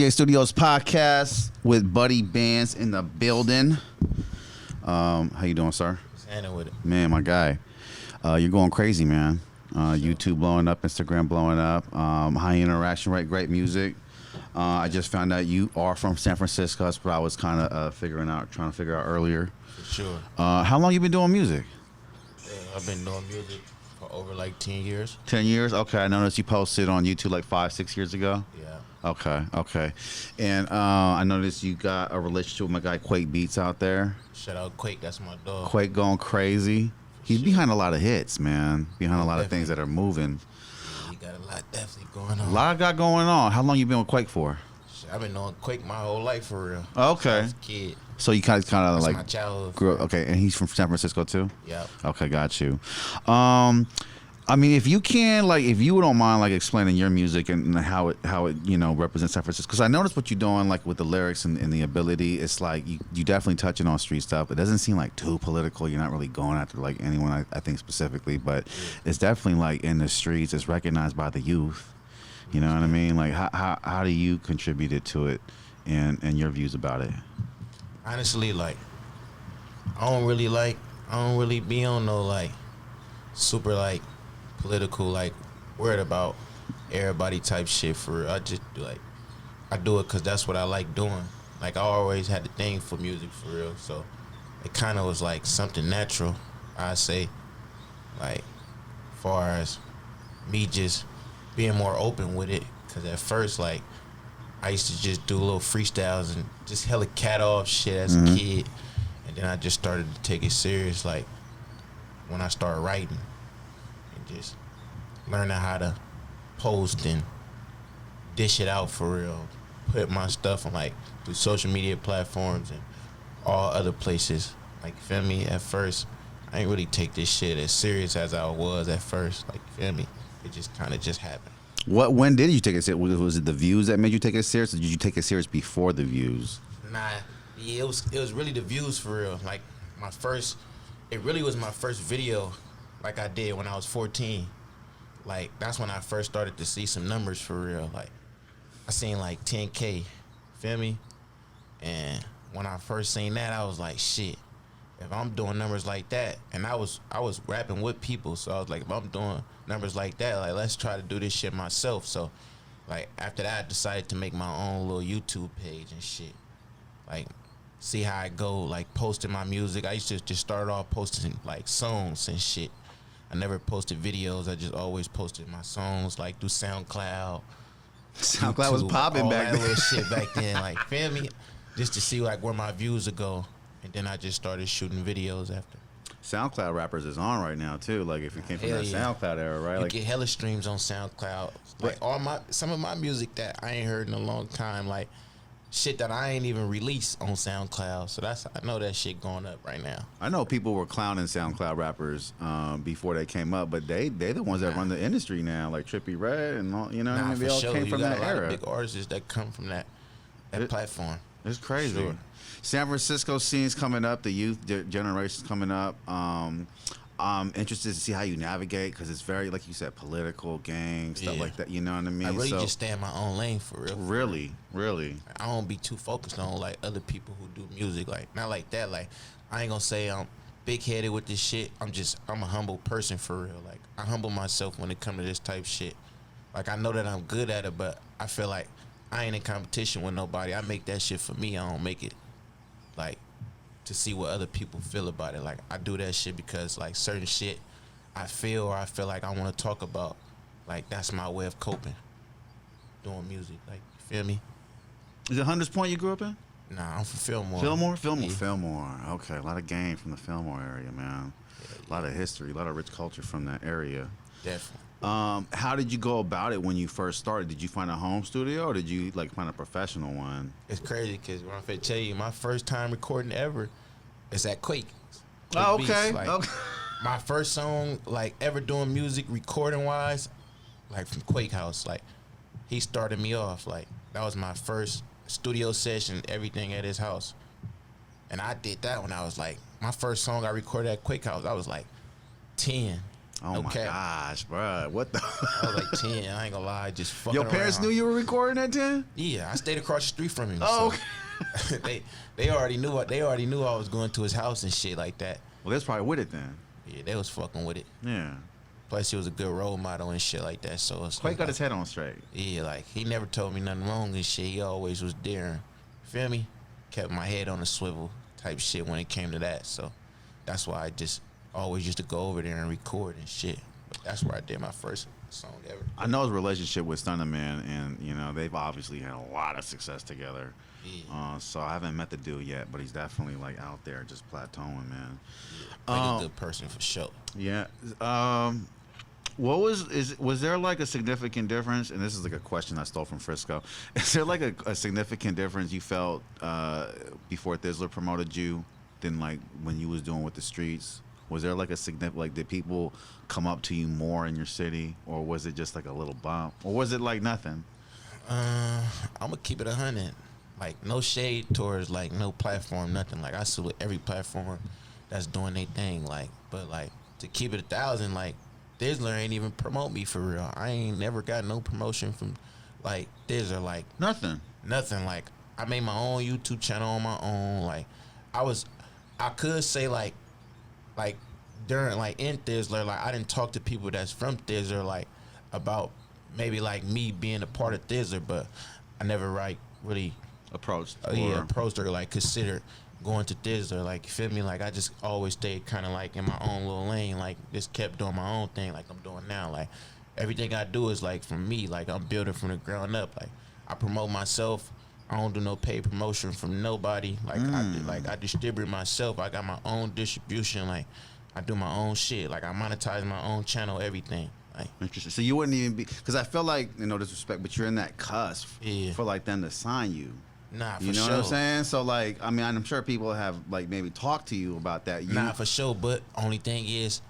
KK Studios podcast with Buddy Bandz in the building. How you doing, sir? Handle with it. Man, my guy. You're going crazy, man. YouTube blowing up, Instagram blowing up. High interaction rate, great music. I just found out you are from San Francisco. That's what I was kind of trying to figure out earlier. For sure. How long you been doing music? I've been doing music for over like 10 years. 10 years? Okay. I noticed you posted on YouTube like 5-6 years ago. Yeah. Okay. And I noticed you got a relationship with my guy Quake Beats out there. Shout out Quake, that's my dog. Quake going crazy. He's behind a lot of hits, man. Behind a lot of things that are moving. He got a lot definitely going on. A lot got going on. How long you been with Quake for? I've been knowing Quake my whole life for real. Okay. Since I was a kid. So you kind of That's like my childhood. grew up, okay, and he's from San Francisco too? Yeah. Okay, got you. I mean, if you can, like, if you don't mind, like, explaining your music and how it represents San Francisco, because I noticed what you're doing, like, with the lyrics and the ability. It's like you definitely touching on street stuff. It doesn't seem like too political. You're not really going after like anyone, I think specifically, but it's definitely like in the streets. It's recognized by the youth. You know what I mean? Like, how do you contribute to it, and your views about it? Honestly, like, I don't really be on no like super like political, like worried about everybody type shit for real. I just I do it because that's what I like doing. Like, I always had the thing for music for real, so it kind of was like something natural, I say, like far as me just being more open with it. Because at first, like, I used to just do little freestyles and just hella cat off shit as a kid, and then I just started to take it serious, like when I started writing and just learning how to post and dish it out for real, put my stuff on like through social media platforms and all other places. Like, you feel me? At first, I ain't really take this shit as serious as I was at first. Like, you feel me? It just kind of just happened. When did you take it serious? Was it the views that made you take it serious, or did you take it serious before the views? Nah, yeah, it was really the views for real. Like, it really was my first video, like I did when I was 14. Like, that's when I first started to see some numbers for real. Like, I seen like 10K, feel me? And when I first seen that, I was like, shit. If I'm doing numbers like that, and I was rapping with people, so I was like, if I'm doing numbers like that, like, let's try to do this shit myself. So, like, after that, I decided to make my own little YouTube page and shit. Like, see how I go, like, posting my music. I used to just start off posting, like, songs and shit. I never posted videos. I just always posted my songs, like, through SoundCloud. SoundCloud YouTube, was popping back then. All that little shit back then, like, feel me? Just to see, like, where my views would go. And then I just started shooting videos after. SoundCloud rappers is on right now too. Like, if you came from that SoundCloud era, right? You Like, get hella streams on SoundCloud. Like, some of my music that I ain't heard in a long time, like shit that I ain't even released on SoundCloud. So I know that shit going up right now. I know people were clowning SoundCloud rappers before they came up, but they the ones that run the industry now, like Trippie Redd and all. You know, what I mean? They all came from that era. Big artists that come from that platform. It's crazy. Sure. San Francisco scene's coming up. The youth generation's coming up. I'm interested to see how you navigate, because it's very, like you said, political, gang, stuff like that. You know what I mean? I really just stay in my own lane for real. Really. I don't be too focused on like other people who do music. Like, not like that. Like, I ain't gonna say I'm big headed with this shit. I'm a humble person for real. Like, I humble myself when it come to this type shit. Like, I know that I'm good at it, but I feel like I ain't in competition with nobody. I make that shit for me. I don't make it like to see what other people feel about it. Like, I do that shit because like certain shit I feel like I want to talk about. Like, that's my way of coping. Doing music. Like, you feel me? Is it Hunters Point you grew up in? Nah, I'm from Filmore. Fillmore. Okay, a lot of game from the Fillmore area, man. A lot of history, a lot of rich culture from that area. Definitely. How did you go about it when you first started? Did you find a home studio, or did you like find a professional one? It's crazy because when I'm finna tell you, my first time recording ever is at Quake. Oh, okay. Like, okay. My first song, like, ever doing music recording wise, like, from Quake House. Like, he started me off. Like, that was my first studio session, everything at his house. And I did that when I was like, my first song I recorded at Quake House, I was like 10. Oh No my cap. gosh, bro! What the? I was like 10. I ain't gonna lie, just fucking Your parents around. knew you were recording at 10? Yeah, I stayed across the street from him. Oh, so they already knew what they already knew I was going to his house and shit like that. well, that's probably with it then. Yeah, they was fucking with it. Yeah. Plus, he was a good role model and shit like that. So it's Quake got like, his head on straight. yeah, like he never told me nothing wrong and shit. He always was daring. Feel me? Kept my head on a swivel type shit when it came to that. So that's why I just always used to go over there and record and shit. But that's where I did my first song ever. I know his relationship with Stunner Man, and you know they've obviously had a lot of success together. Yeah. So I haven't met the dude yet, but he's definitely like out there just plateauing, man. Like a good person for sure. Yeah. What was there like a significant difference? And this is like a question I stole from Frisco. Is there like a significant difference you felt before Thizzler promoted you than like when you was doing with the streets? Was there like a significant, like did people come up to you more in your city, or was it just like a little bump, or was it like nothing? I'm gonna keep it 100. Like no shade towards like no platform, nothing. Like I salute every platform that's doing their thing. Like, but like to keep it 1,000, like Thizzler ain't even promote me for real. I ain't never got no promotion from like Thizzler. Like Nothing. nothing. Like I made my own YouTube channel on my own. Like I could say like during like in Thizzler, like I didn't talk to people that's from Thizzler like about maybe like me being a part of Thizzler, but I never like really Approached. approached or like considered going to Thizzler. Like you feel me? Like I just always stayed kind of like in my own little lane. Like just kept doing my own thing like I'm doing now. Like everything I do is like from me. Like I'm building from the ground up. Like I promote myself. I don't do no paid promotion from nobody. Like I distribute myself. I got my own distribution. Like I do my own shit. Like I monetize my own channel, everything. Like Interesting. So you wouldn't even be, because I feel like, you know, disrespect, but you're in that cusp Yeah. for like them to sign you. nah, for You know sure. what I'm saying? So like, I mean, I'm sure people have like maybe talked to you about that. You, Nah, for sure. But only thing is,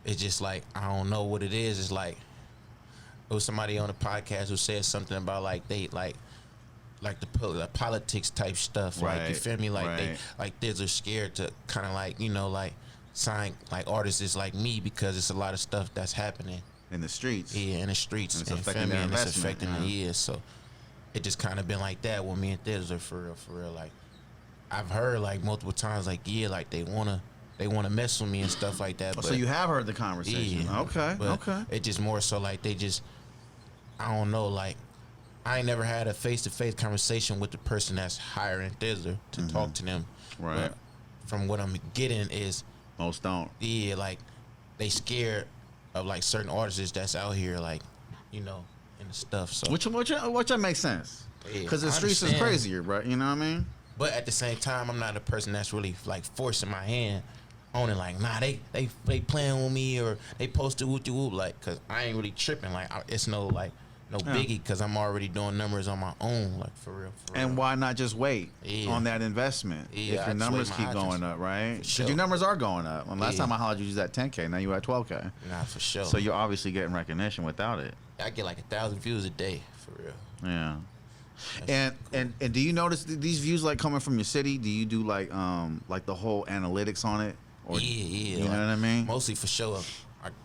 it's just like I don't know what it is. It's like there was somebody on the podcast who said something about like they like the politics type stuff. Like you Right, feel me? Like they right. like they're scared to kind of like like sign like artists like me because it's a lot of stuff that's happening. in the streets. Yeah, in the streets, And it's and affecting feel me, their and it's investment, affecting yeah. the years. So it just kind of been like that with me and Thizzler for real. Like I've heard like multiple times, like like they wanna mess with me and stuff like that. Oh, But so you have heard the conversation. yeah, Okay, but okay. It just more so like they just I don't know, like I ain't never had a face-to-face conversation with the person that's hiring Thizzler to talk to them. Right. But from what I'm getting is Most don't. yeah, like they scared of like certain artists that's out here, like and stuff. So, Which makes sense. Yeah, Because the I streets is understand. crazier, right? You know what I mean? but at the same time, I'm not a person that's really like forcing my hand on it. Like, nah, they playing with me or they posted whoop de whoop. Like, cause I ain't really tripping. Like, it's no biggie. Cause I'm already doing numbers on my own. Like for real. And why not just wait Yeah. on that investment Yeah, if I your just numbers wait my keep going options. up, right? For Because sure. your numbers are going up. And last Yeah. time I hollered, you was at 10K. Now you at 12K. Nah, for sure. So you're obviously getting recognition without it. I get like 1,000 views a day for real. Yeah. That's And do you notice these views like coming from your city? Do you do like the whole analytics on it? Or, Yeah. You know what I mean? Mostly for sure.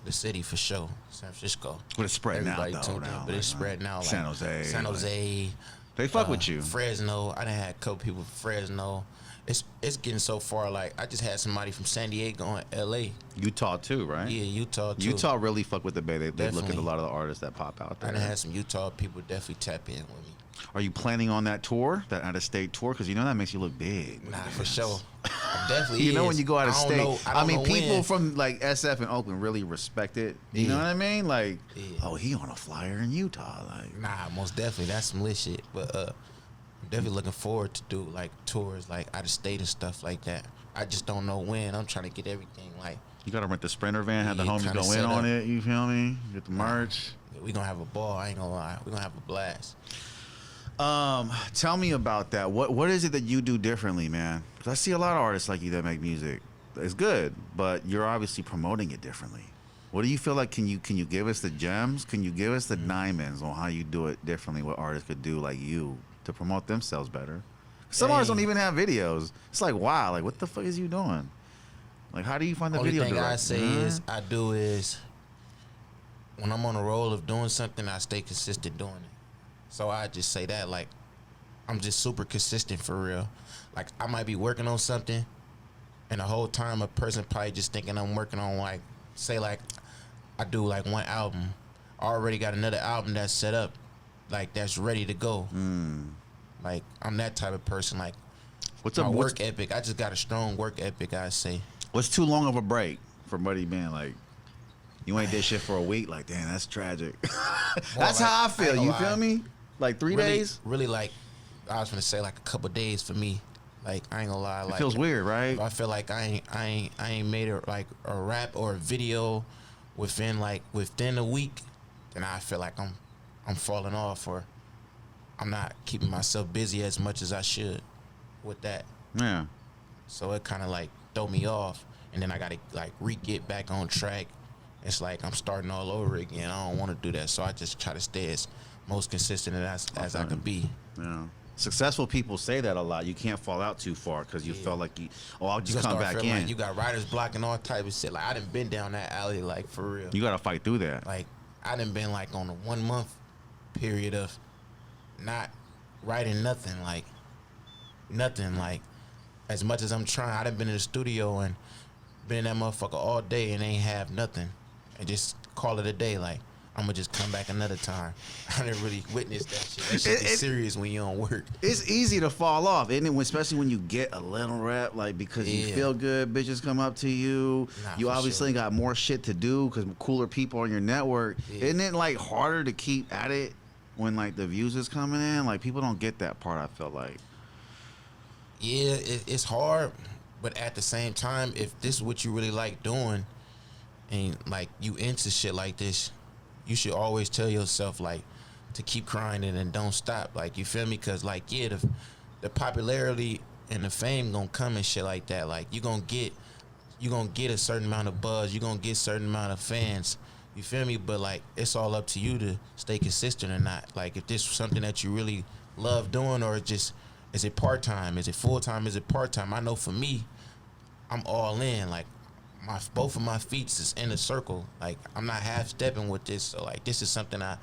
The city for sure. San Francisco. But it's spreading out Everybody though. tuned in, now, but it's like, spreading out. Like San Jose. San like, Jose. they fuck with you. Fresno. I done had a couple people from Fresno. It's getting so far. Like I just had somebody from San Diego and L.A. Utah too, right? Yeah, Utah too. Utah really fuck with the Bay. They look at a Definitely. lot of the artists that pop out I there. done had some Utah people definitely tap in with me. Are you planning on that tour, that out of state tour? Because you know that makes you look big. Nah, for sure. I definitely. You know when is. you go out of I don't state. know- I don't mean, know people when. from like SF and Oakland really respect it. You know Yeah. what I mean? Like, Yeah. oh, he on a flyer in Utah. Like, Nah, most definitely. That's some lit shit. But I'm definitely looking forward to do like tours like out of state and stuff like that. I just don't know when. I'm trying to get everything like you gotta rent the Sprinter van, have the Yeah, homies kinda go in set on up. it. You feel me? Get the merch. we gonna have a ball. I ain't gonna lie. We gonna have a blast. Tell me about that. What is it that you do differently, man? Because I see a lot of artists like you that make music. It's good, but you're obviously promoting it differently. What do you feel like? Can you give us the gems? Can you give us the diamonds on how you do it differently? What artists could do like you to promote themselves better? Some artists don't even have videos. It's like, wow, like what the fuck is you doing? Like, how do you find the Only video thing I director? say is I do is when I'm on a roll of doing something, I stay consistent doing it. So I just say that, like, I'm just super consistent for real. Like, I might be working on something, and the whole time a person probably just thinking I'm working on, like, say, like, I do, like, one album. I already got another album that's set up, like, that's ready to go. Like, I'm that type of person. Like, What's my up? work ethic, I just got a strong work ethic, I say. What's too long of a break for Buddy being like, you ain't did shit for a week? Like, damn, that's tragic. That's like, how I feel. ain't You gonna feel lie. me? Like 3 Really, days? really, like, I was gonna say, like, a couple days for me. Like, I ain't gonna lie. Like, It feels weird, right? if I feel like I ain't made a, like, a rap or a video within a week, then I feel like I'm falling off, or I'm not keeping myself busy as much as I should with that. Yeah. So it kind of like throw me off, and then I gotta like get back on track. It's like I'm starting all over again. I don't want to do that, so I just try to stay as most consistent as I can be. Yeah. Successful people say that a lot. You can't fall out too far because you felt like I'll just come back in. Like you got writers blocking all type of shit. Like I done been down that alley, like for real. You got to fight through that. Like I done been like on a 1 month period of not writing nothing. Like as much as I'm trying, I done been in the studio and been in that motherfucker all day and ain't have nothing, and just call it a day. Like I'm gonna just come back another time. I didn't really witness that shit. That shit is serious when you don't work. It's easy to fall off, isn't it? Especially when you get a little rep, like because you feel good, bitches come up to you. You obviously got more shit to do because cooler people on your network. Isn't it like harder to keep at it when like the views is coming in? Like people don't get that part. I feel like. Yeah, it's hard, but at the same time, if this is what you really like doing, and like you into shit like this, you should always tell yourself like to keep grinding and don't stop. Like you feel me? Cause like the popularity and the fame gonna come and shit like that. Like you gonna get a certain amount of buzz. You gonna get a certain amount of fans. You feel me? But like it's all up to you to stay consistent or not. Like if this is something that you really love doing, or just is it part time? Is it full time? Is it part time? I know for me, I'm all in. Like both of my feet is in a circle. Like I'm not half stepping with this. So like this is something I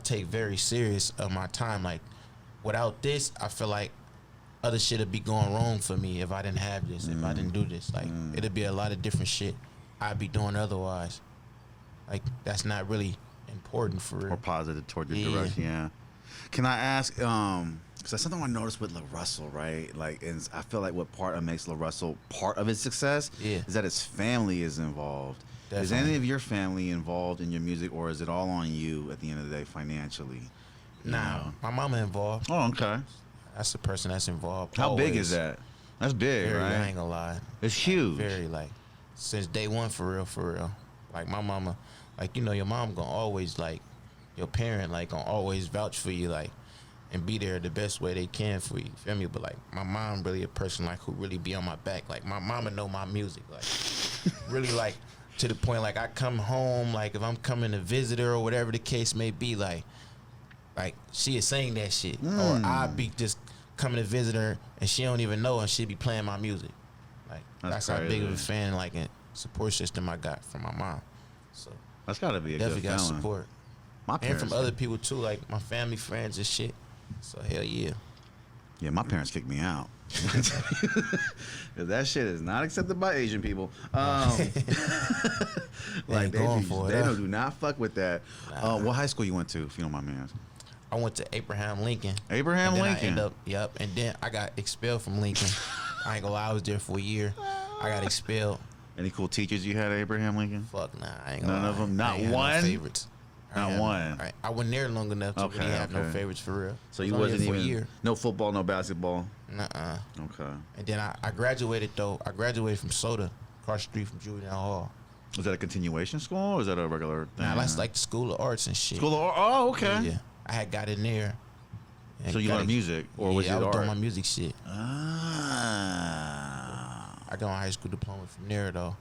take very serious of my time. Like without this, I feel like other shit would be going wrong for me if I didn't have this. If I didn't do this, like it'd be a lot of different shit I'd be doing otherwise. Like that's not really important for real. Or positive toward your direction. Yeah. Can I ask? Because that's something I noticed with LaRussell, right? Like, and I feel like what part of makes LaRussell part of his success is that his family is involved. Definitely. Is any of your family involved in your music, or is it all on you at the end of the day financially? Nah, my mama involved. Oh, okay. That's the person that's involved. How big is that? That's big, very, right? I ain't gonna lie. It's huge. Very, like, since day one, for real. Like, my mama, like, you know, your mom gonna always, like, your parent, like, gonna always vouch for you, like, and be there the best way they can for you, feel me? But like my mom really a person like who really be on my back. Like my mama know my music, like really like to the point like I come home, like if I'm coming to visit her or whatever the case may be, like she is saying that shit. Or I be just coming to visit her and she don't even know and she be playing my music. Like that's how big of a fan like and support system I got from my mom. So that's gotta be a definitely good got feeling. support. My and from other people too, like my family, friends and shit. So hell yeah. Yeah, my parents kicked me out. That shit is not accepted by Asian people. Like they do not fuck with that. What high school you went to, if you don't mind me asking? I went to Abraham Lincoln. Abraham Lincoln. And then I got expelled from Lincoln. I ain't gonna lie, I was there for a year. I got expelled. Any cool teachers you had at Abraham Lincoln? Fuck nah, I ain't gonna lie. None of them? Not one? No favorites. Not one. I wasn't there long enough to really have no favorites for real. So you wasn't even for a year. No football, no basketball. Nuh-uh. Okay. And then I graduated though. I graduated from Soda, across the street from Juvenile Hall. Was that a continuation school or is that a regular thing? Nah, that's like the School of Arts and shit. School of Arts. Oh, okay. Yeah. I had got in there. So you learned music, or was it art? I was doing my music shit. Ah. I got my high school diploma from there though.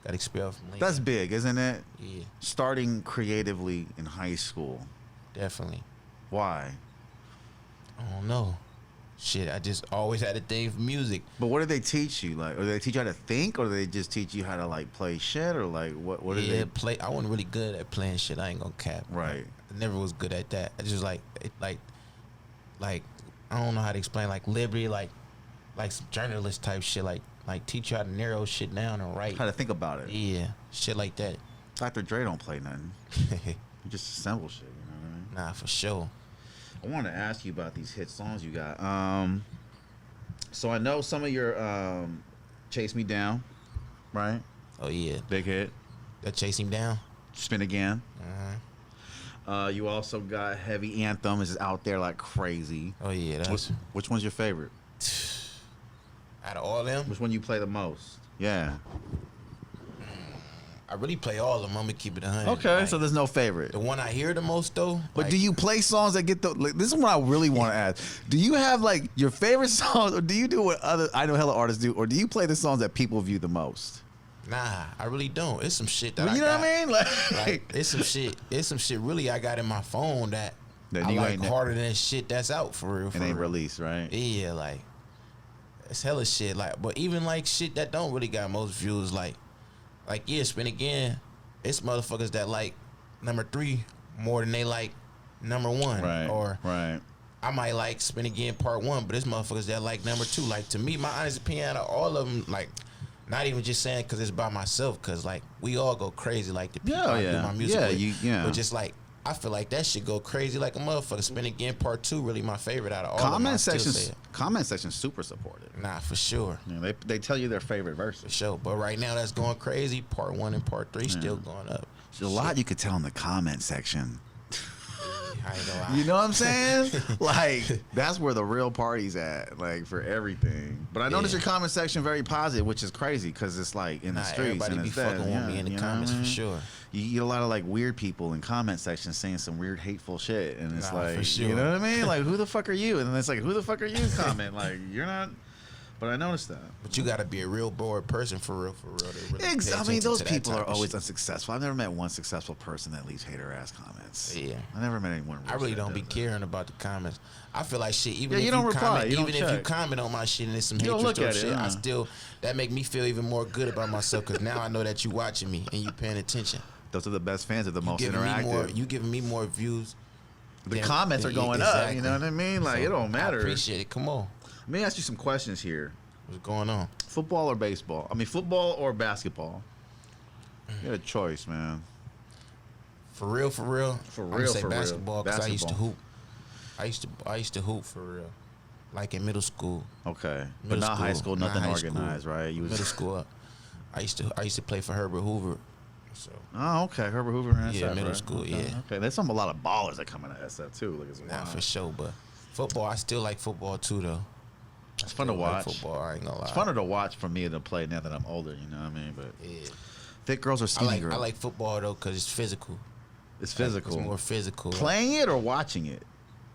Got expelled from Lincoln. That's big, isn't it? Yeah. Starting creatively in high school. Definitely. Why? I don't know. shit, I just always had a thing for music. But what did they teach you? Like, or did they teach you how to think, or did they just teach you how to like play shit, or like what? What did they play? I wasn't really good at playing shit. I ain't gonna cap. Right. I never was good at that. I just like I don't know how to explain, like liberty, like some journalist type shit, like teach you how to narrow shit down and write. How to think about it. Yeah, shit like that. Dr. Dre don't play nothing. You just assemble shit. You know what I mean? Nah, for sure. I wanted to ask you about these hit songs you got. So I know some of your "Chase Me Down," right? Oh yeah, Big hit. That Chase Him Down. Spin Again. Uh-huh. You also got Heavy Anthem is out there like crazy. Oh yeah, that's Which one's your favorite? out of all them. Which one you play the most? Yeah. I really play all of them. I'm gonna keep it 100. Okay, Like, so there's no favorite. the one I hear the most though. But like, do you play songs that get the? Like, this is what I really want to ask. Do you have like your favorite songs, or do you do what other I know hella artists do, or do you play the songs that people view the most? Nah, I really don't. It's some shit that You know what I mean? Like it's some shit. It's some shit really I got in my phone that I you like ain't harder than shit that's out for real. and ain't released, right? Yeah, like it's hella shit. Like, but even like shit that don't really got most views, like yeah, Spin Again. It's motherfuckers that like number 3 more than they like number 1. Right. Or right. I might like Spin Again Part 1, but it's motherfuckers that like number 2. Like, to me, my honest opinion, out of all of them, like, not even just saying because it's by myself, because like we all go crazy, like the people I do my music with. But just like I feel like that shit go crazy like a motherfucker. Spin Again Part 2 really my favorite out of all of them. Comment section's super supportive. Nah, for sure. Yeah, they tell you their favorite For verses. sure. But right now that's going crazy. Part 1 and Part 3 still going up. There's a lot you could tell in the comment section. I ain't gonna lie. You know what I'm saying? Like, that's where the real party's at, like, for everything. But I notice your comment section very positive, which is crazy, because it's like in the streets. Everybody and be it's fucking dead. with me in the comments for sure. You get a lot of like weird people in comment sections saying some weird hateful shit, and it's like, for sure. you know what I mean? Like, who the fuck are you? And then it's like, who the fuck are you? Comment like, you're not. But I noticed that. But you got to be a real bored person for real. To really I mean, those people are always unsuccessful. I've never met one successful person that leaves hater ass comments. Yeah, I never met anyone. I really don't be caring about the comments. I feel like shit. Even if you don't reply, comment, even if you comment on my shit and it's some hatred shit, I still that make me feel even more good about myself, because now I know that you watching me and you paying attention. Those are the best fans. Are the most interactive. You giving me more views. The comments are going up. You know what I mean? Like, it don't matter. I appreciate it. Come on. Let me ask you some questions here. What's going on? Football or baseball? I mean, football or basketball? You got a choice, man. For real. For real, I'm gonna say basketball, because I used to hoop. I used to hoop for real, like in middle school. Okay, but not high school. Nothing organized, right? You was middle school. I used to play for Herbert Hoover. So. Oh, okay, Herbert Hoover and SF, middle right? school. Okay. Yeah. Okay, there's a lot of ballers that come out of SF too. Like, it's wild. For sure, but football, I still like football too, though. It's fun to watch. Like football, I ain't gonna lie. It's funner to watch for me to play now that I'm older. You know what I mean? But yeah. Thick girls or skinny girls? I like football though, because it's physical. It's physical. It's more physical. Playing it or watching it?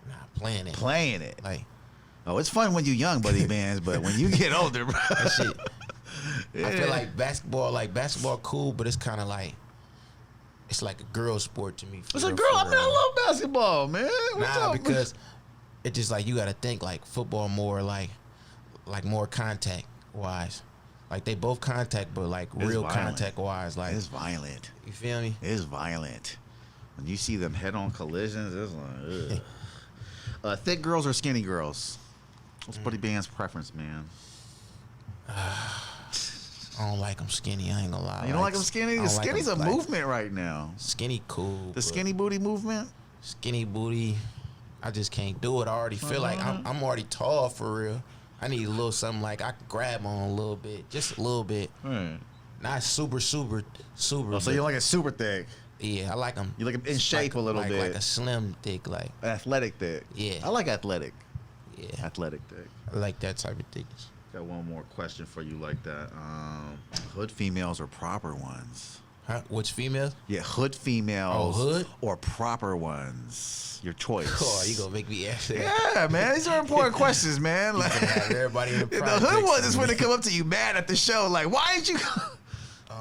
Nah, playing it. Playing it. Like, oh, it's fun when you're young, buddy bands, but when you get older, bro. That shit. Yeah. I feel like basketball cool, but it's kind of like, it's like a girl sport to me. It's a girl. I mean, I love basketball, man. Because it just like, you got to think like football more like more contact wise. Like they both contact, but like it's real violent. Contact wise. Like it's violent. You feel me? It's violent. When you see them head on collisions, it's like, ugh. Thick girls or skinny girls? What's Buddy Band's preference, man? I don't like them skinny. I ain't gonna lie. You don't like them skinny? The skinny's a movement right now. Skinny cool. The skinny booty movement? Skinny booty. I just can't do it. I already feel like I'm already tall for real. I need a little something like I can grab on a little bit. Just a little bit. Not super. Oh, so you like it super thick? Yeah, I like them. You like them in shape a little bit. Like a slim thick, like. Athletic thick. Yeah. I like athletic. Yeah. Athletic thick. I like that type of thickness. Got one more question for you like that. Hood females or proper ones? Huh? Which females? Yeah, hood females. Oh, hood? Or proper ones. Your choice. Oh, you gonna make me answer that? Yeah, man. These are important questions, man. Like, everybody in the hood ones is when they come up to you mad at the show. Like, why ain't you...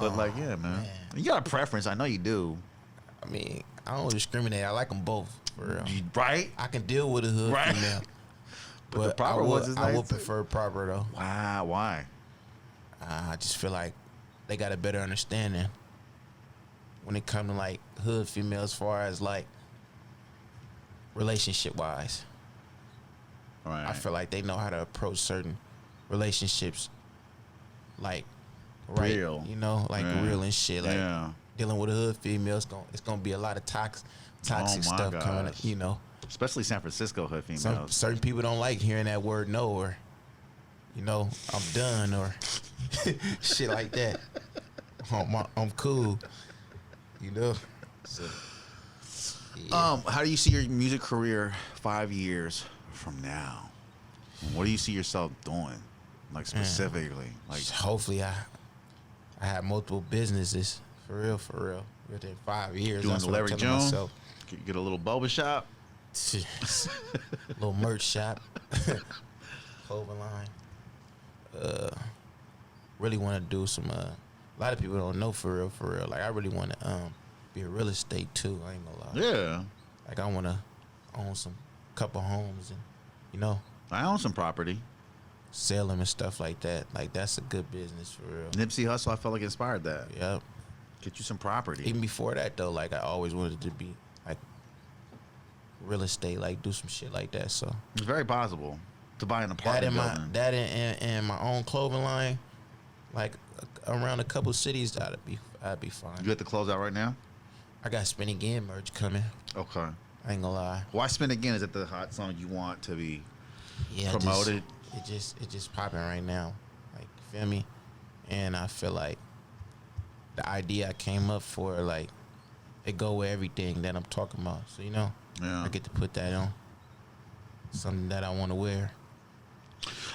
But like, yeah, man. You got a preference. I know you do. I mean, I don't discriminate. I like them both, for real. Right? I can deal with a hood female. But the proper ones is I nice would too. prefer proper though. Wow, why? I just feel like they got a better understanding when it comes to like hood female as far as like relationship wise. Right. I feel like they know how to approach certain relationships like right, Real. you know, like Yeah. real and shit. Like Yeah. dealing with a hood female, it's gonna be a lot of toxic Oh my stuff coming. gosh. You know, Especially San Francisco hood females. certain people don't like hearing that word no, or you know, I'm done, or shit like that. I'm cool. You know. So, yeah. How do you see your music career 5 years from now? What do you see yourself doing, like specifically? Like, Hopefully, I have multiple businesses for real. Within 5 years, doing that's the what I'm Larry telling Jones? myself. Get a little boba shop. Little merch shop, clothing line. Really want to do some. A lot of people don't know for real. Like I really want to be a real estate too. I ain't gonna lie. Yeah. Like I want to own some couple homes and you know I own some property. sell them and stuff like that. Like that's a good business for real. Nipsey Hussle, I felt like inspired that. Yep. Get you some property. Even before that though, like I always wanted to be like real estate, like do some shit like that. So It's very possible to buy an that apartment in my building. that in my own clothing line, like around a couple cities, I'd be fine. You at the closeout right now? I got Spin Again merch coming. Okay. I ain't gonna lie. Why Spin Again? Is it the hot song you want to be Yeah, promoted? It just popping right now. Like you feel me? And I feel like the idea I came up for, like, it go with everything that I'm talking about. So you know, Yeah. I get to put that on. Something that I want to wear.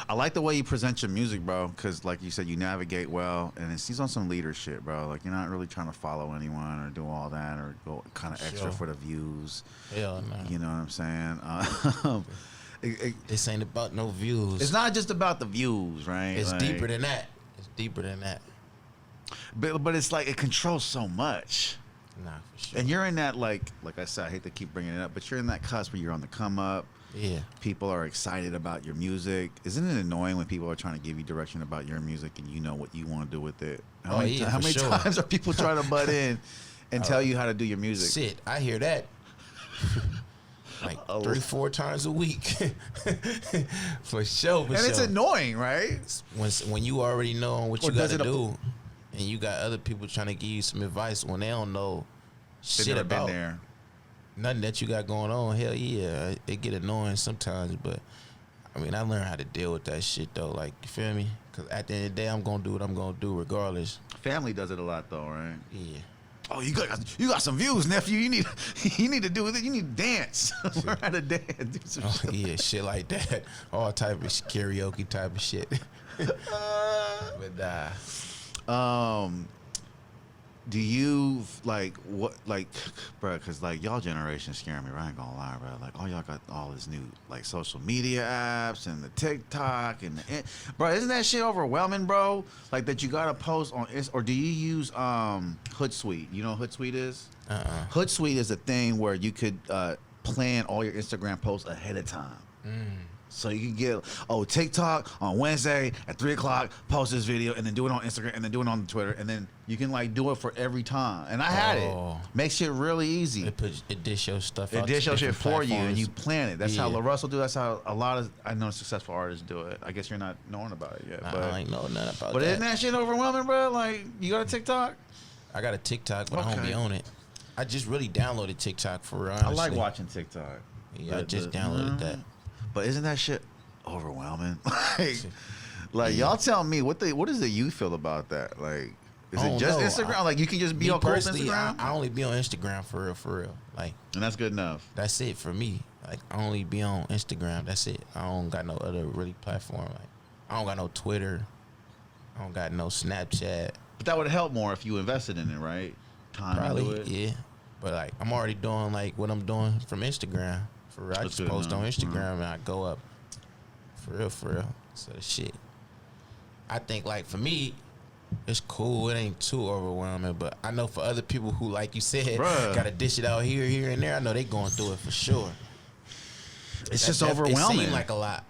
I like the way you present your music, bro, because like you said, you navigate well, and it seems on some leadership, bro. Like you're not really trying to follow anyone or do all that or go kind of extra Sure. for the views. Hell no. You know what I'm saying? This ain't about no views. It's not just about the views, right? It's Like, deeper than that. It's deeper than that. but it's like it controls so much. Nah, for sure. And you're in that like I said, I hate to keep bringing it up, but you're in that cusp where you're on the come up. Yeah. People are excited about your music. Isn't it annoying when people are trying to give you direction about your music and you know what you want to do with it? How many for sure. times are people trying to butt in and tell you how to do your music? Shit, I hear that. Like 3-4 times a week. For sure. And it's annoying, right? When you already know what Or you got does to it do, and you got other people trying to give you some advice when they don't know They've shit never about been there. nothing that you got going on. Hell yeah, it get annoying sometimes, but I mean, I learned how to deal with that shit though. Like, you feel me? Because at the end of the day, I'm gonna do what I'm gonna do regardless. Family does it a lot though, right? Yeah. Oh, you got some views, nephew. You need to do with it. You need to dance. Learn how to dance. Do some Oh, shit. yeah, shit like that. All type of karaoke type of shit. But Do you like what like, bro? Because like y'all generation scare me. Right? I ain't gonna lie, bro. Like all y'all got all this new like social media apps and the TikTok and bro, isn't that shit overwhelming, bro? Like that you gotta post on or do you use Hootsuite? You know what Hootsuite is? Hootsuite is a thing where you could plan all your Instagram posts ahead of time. So you can get TikTok on Wednesday at 3:00, post this video, and then do it on Instagram, and then do it on Twitter, and then you can like do it for every time. And I had it. Makes it really easy. it dish your stuff It out. dish to your shit different for you, and platforms. you plan it. That's how Yeah. LaRussell do. That's how a lot of I know successful artists do it. I guess you're not knowing about it yet, but I ain't know nothing about but that. isn't that shit overwhelming, bro? Like you got a TikTok? I got a TikTok, but I don't Okay. be on it. I just really downloaded TikTok for real. I like watching TikTok. Yeah, I just downloaded that. But isn't that shit overwhelming? like y'all tell me what does the youth feel about that? Like, is I it don't just know. Instagram? Like you can just be Me on cool personally, Instagram, I only be on Instagram for real. Like and that's good enough. that's it for me. Like I only be on Instagram. That's it. I don't got no other really platform. Like I don't got no Twitter. I don't got no Snapchat. But that would help more if you invested in it, right? Time into Probably, it. yeah. But like I'm already doing like what I'm doing from Instagram. For real. I That's just good post on enough. Instagram and I go up. For real. So shit. I think like for me, it's cool. It ain't too overwhelming. But I know for other people who, like you said, Bruh. gotta dish it out here, and there. I know they going through it for sure. It's That just It overwhelming. seems like a lot.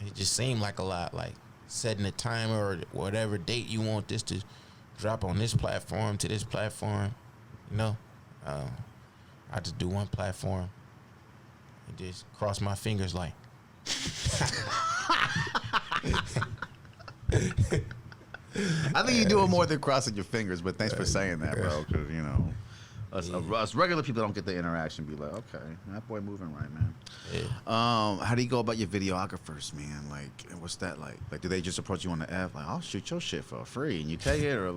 It just seemed like a lot, like setting a timer or whatever date you want this to drop on this platform to this platform. You know, I just do one platform and just cross my fingers like. I think you do it more than crossing your fingers, but thanks for saying that, bro. Because you know, us regular people don't get the interaction. Be like, okay, that boy moving right, man. Yeah. How do you go about your videographers, man? Like, what's that like? Like, do they just approach you on the app? Like, I'll shoot your shit for free, and you take it, or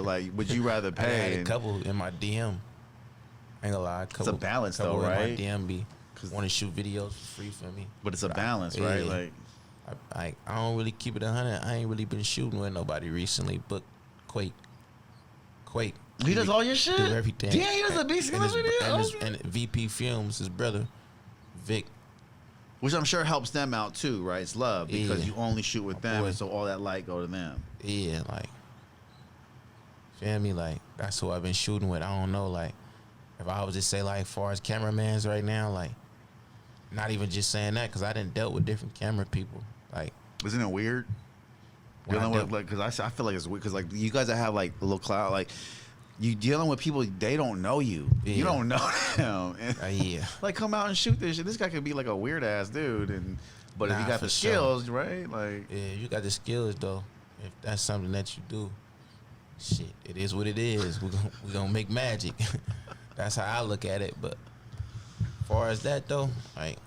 like, would you rather pay? I had a couple in my DM. I ain't gonna lie. It's a balance, though, right? In my DM be want to shoot videos for free for me. But it's a balance, right? Yeah. Like. I don't really keep it 100. I ain't really been shooting with nobody recently, but Quake. He does all your shit? Do everything. Yeah, he does a beast in this video. And VP Films, his brother, Vic. Which I'm sure helps them out too, right? It's love because Yeah. you only shoot with them, and so all that light go to them. Yeah, like, feel me? Like, that's who I've been shooting with. I don't know, like, if I was to say, like, far as cameramans right now, like, not even just saying that, because I done dealt with different camera people. Like, isn't it weird? Dealing with, like, because I feel like it's weird because, like, you guys that have like a little cloud, like, you dealing with people, they don't know you. Yeah. You don't know them. And, yeah. like, come out and shoot this shit. This guy could be like a weird ass dude, but if you got the skills, right? Like, yeah, you got the skills though. If that's something that you do, shit, it is what it is. We gonna make magic. That's how I look at it. But as far as that though, like,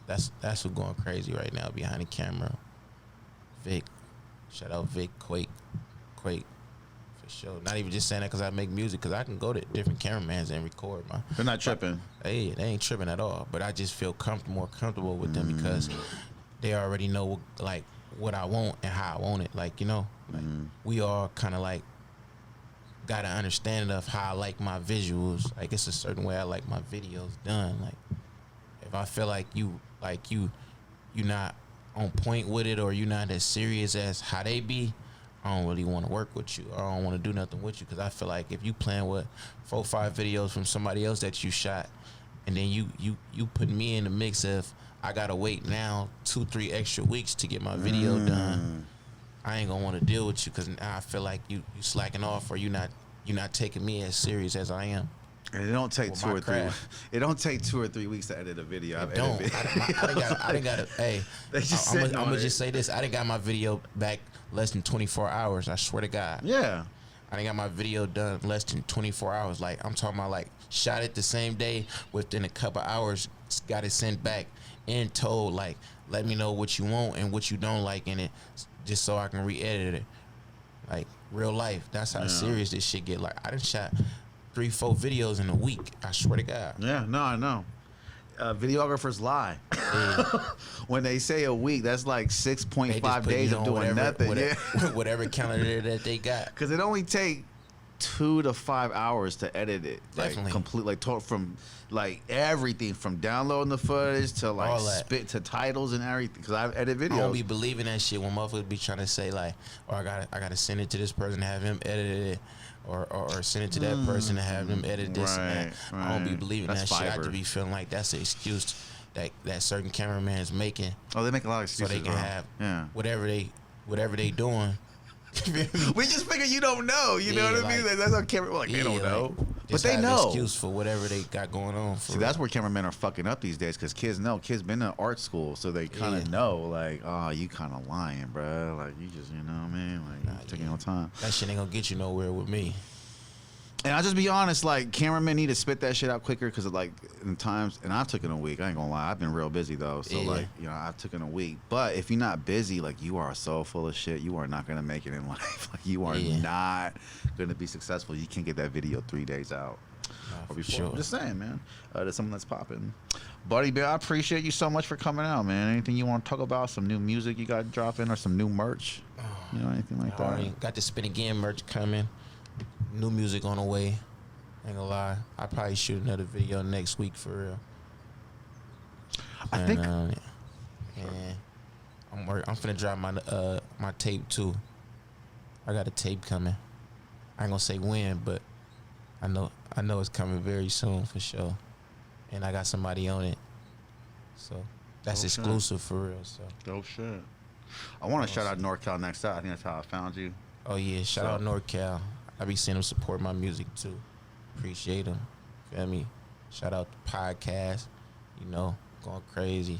that's what's going crazy right now behind the camera. Vic, shout out Vic, Quake, for sure. Not even just saying that because I make music, because I can go to different cameramans and record. They're not tripping. They ain't tripping at all. But I just feel more comfortable with them because they already know like what I want and how I want it. Like, you know, like, we all kind of like got an understanding of how I like my visuals. Like, it's a certain way I like my videos done. Like, if I feel like you not on point with it, or you not as serious as how they be, I don't really want to work with you. I don't want to do nothing with you, because I feel like if you playing with 4 or 5 videos from somebody else that you shot, and then you put me in the mix of I gotta wait now 2-3 extra weeks to get my video done, I ain't gonna want to deal with you, because now I feel like you slacking off, or you not taking me as serious as I am. And it don't take 2 or 3. It don't take 2 or 3 weeks to edit a video. I didn't got it. Hey, I'm gonna just say this. I didn't got my video back less than 24 hours. I swear to God. Yeah. I didn't got my video done less than 24 hours. Like, I'm talking about, like, shot it the same day, within a couple hours, got it sent back and told, like, let me know what you want and what you don't like in it, just so I can re-edit it. Like, real life. That's how serious this shit get. Like, I done shot 3-4 videos in a week. I swear to God. Yeah, no, I know. Videographers lie. Yeah. When they say a week, that's like 6.5 days of doing nothing. Whatever calendar that they got. Because it only take 2 to 5 hours to edit it. Definitely. Like, complete, like, from like everything from downloading the footage to like spit to titles and everything. Because I edit videos. I don't be believing that shit when motherfuckers be trying to say, like, oh, I gotta send it to this person to have him edit it. Or send it to that person to have them edit this and that. Right. I don't be believing that shit. I just be feeling like that's an excuse that certain cameraman's making. Oh, they make a lot of excuses. So they can have whatever they doing. We just figure you don't know. You know what I mean? Like, that's how camera. Like, they don't know, but they have know. An excuse for whatever they got going on. See, that's where cameramen are fucking up these days, because kids know. Kids been to art school, so they kind of know. Like, oh, you kind of lying, bro. Like, you just, you know what I mean? Like, taking your time. That shit ain't gonna get you nowhere with me. And I'll just be honest, like, cameramen need to spit that shit out quicker, because, like, in times, and I've taken a week. I ain't gonna lie. I've been real busy, though. So, like, you know, I've taken a week. But if you're not busy, like, you are so full of shit. You are not gonna make it in life. Like, you are not gonna be successful. You can't get that video 3 days out. Or before. Sure. I'm just saying, man. There's something that's popping. Buddy Bear, I appreciate you so much for coming out, man. Anything you want to talk about? Some new music you got dropping, or some new merch? You know, anything like that? I already got the Spin Again merch coming. New music on the way. Ain't gonna lie. I'll probably shoot another video next week for real. I think. I'm finna drop my tape too. I got a tape coming. I ain't gonna say when, but I know it's coming very soon for sure. And I got somebody on it. So That's exclusive for real. So. Dope shit. I want to shout out NorCal next out. I think that's how I found you. Oh yeah, shout out NorCal. I be seeing them support my music too. Appreciate them. Feel me? Shout out the podcast. You know, going crazy.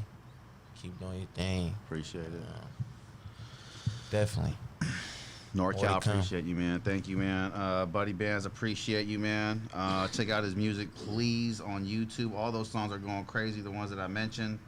Keep doing your thing. Appreciate it. Definitely. NorCal, appreciate you, man. Thank you, man. Buddy Bandz, appreciate you, man. Check out his music, please, on YouTube. All those songs are going crazy, the ones that I mentioned.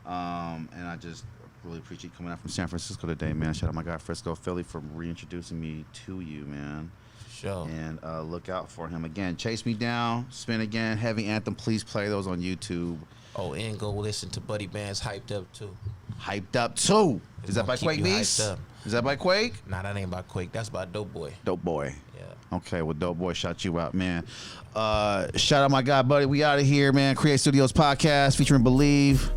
And I just really appreciate you coming out from San Francisco today, man. Shout out my guy Frisco Philly for reintroducing me to you, man. Sure. And look out for him. Again, Chase Me Down, Spin Again, Heavy Anthem. Please play those on YouTube. Oh, and go listen to Buddy Bandz Hyped Up too. Hyped Up too. Is that by Quake Beast? Is that by Quake? Nah, that ain't by Quake. That's by Dope Boy. Dope Boy. Yeah. Okay, well, Dope Boy, shout you out, man. Shout out my guy, buddy. We out of here, man. Create Studios podcast featuring Believe.